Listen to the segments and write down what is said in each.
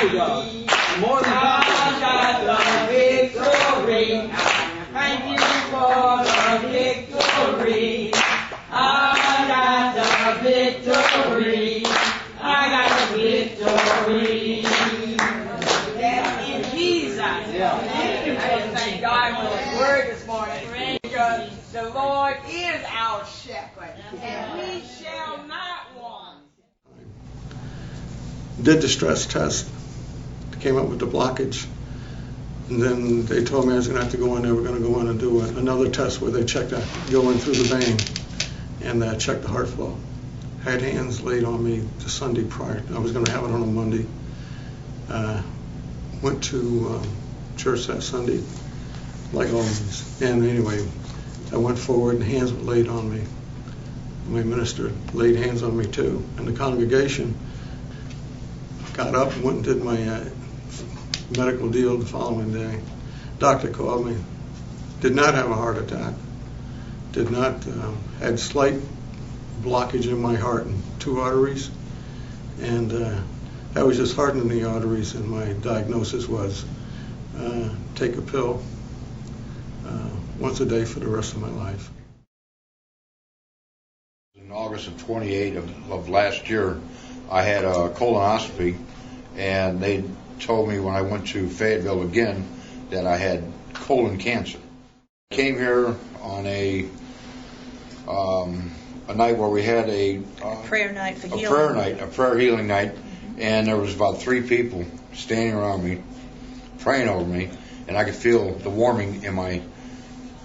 you go. More than I got the victory. Thank you for the victory. I got the victory. I got the victory. In Jesus. I thank God for His word this morning. Because the Lord is our shepherd, and we shall not want. Did the stress test, came up with the blockage, and then they told me I was going to have to go in. They were going to go in and do another test where they checked go in through the vein and check the heart flow. Had hands laid on me the Sunday prior. I was going to have it on a Monday. Went to church that Sunday, like always. And anyway, I went forward and hands were laid on me. My minister laid hands on me too. And the congregation got up and went and did my medical deal the following day. Doctor called me. Did not have a heart attack. Did not, had slight blockage in my heart and 2 arteries. And that was just hardening the arteries, and my diagnosis was take a pill once a day for the rest of my life. In August of 28 of last year, I had a colonoscopy, and they told me when I went to Fayetteville again that I had colon cancer. I came here on a night where we had a prayer night for healing. A prayer healing night, and there was about 3 people standing around me, praying over me, and I could feel the warming in my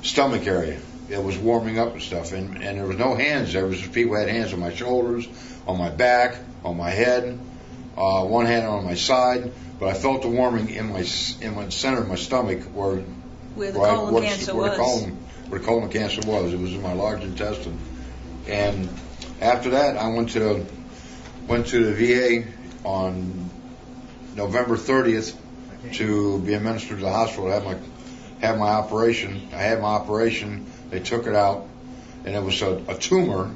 stomach area. It was warming up and stuff, and there was no hands. There was just people who had hands on my shoulders, on my back, on my head, one hand on my side, but I felt the warming in my center of my stomach where the colon cancer was. Where the colon cancer was. It was in my large intestine. And after that, I went to the VA on November 30th to be administered to the hospital to have my operation. I had my operation. They took it out, and it was a tumor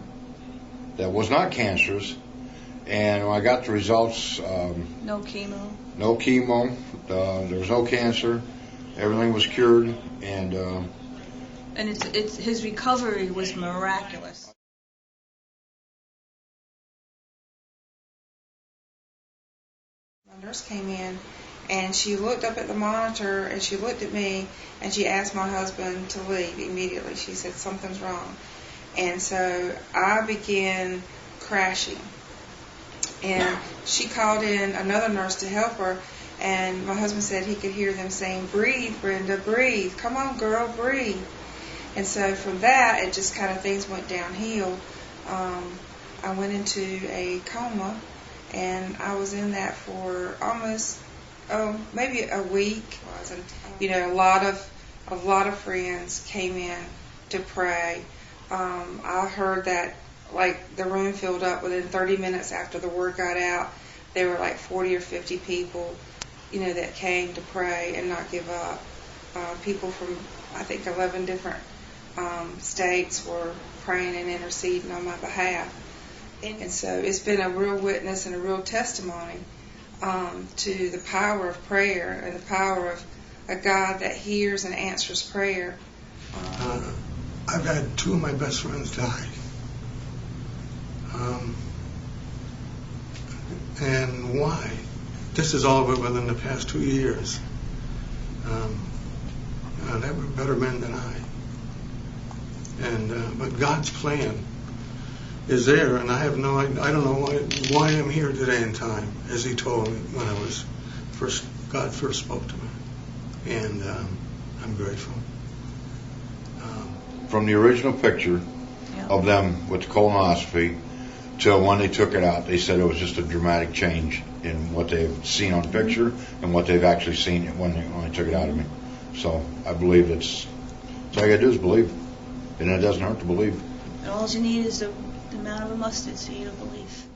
that was not cancerous. And when I got the results, no chemo. No chemo. There was no cancer. Everything was cured, and his recovery was miraculous. My nurse came in, and she looked up at the monitor, and she looked at me, and she asked my husband to leave immediately. She said, something's wrong. And so I began crashing. And she called in another nurse to help her, and my husband said he could hear them saying, breathe, Brenda, breathe. Come on, girl, breathe. And so from that, it just kind of things went downhill. I went into a coma, and I was in that for almost, maybe a week. And, a lot of friends came in to pray. I heard that, like, the room filled up within 30 minutes after the word got out. There were like 40 or 50 people, that came to pray and not give up. People from, I think, 11 different states were praying and interceding on my behalf. And so it's been a real witness and a real testimony to the power of prayer and the power of a God that hears and answers prayer. I've had 2 of my best friends die. And why? This is all within the past 2 years. They were better men than I. But God's plan is there, and I don't know why I'm here today in time, as He told me when God first spoke to me, and I'm grateful. From the original picture of them with the colonoscopy till when they took it out, they said it was just a dramatic change in what they've seen on picture and what they've actually seen when they took it out of me. So I believe all you gotta do is believe, and it doesn't hurt to believe. And all you need is the amount of a mustard seed of belief.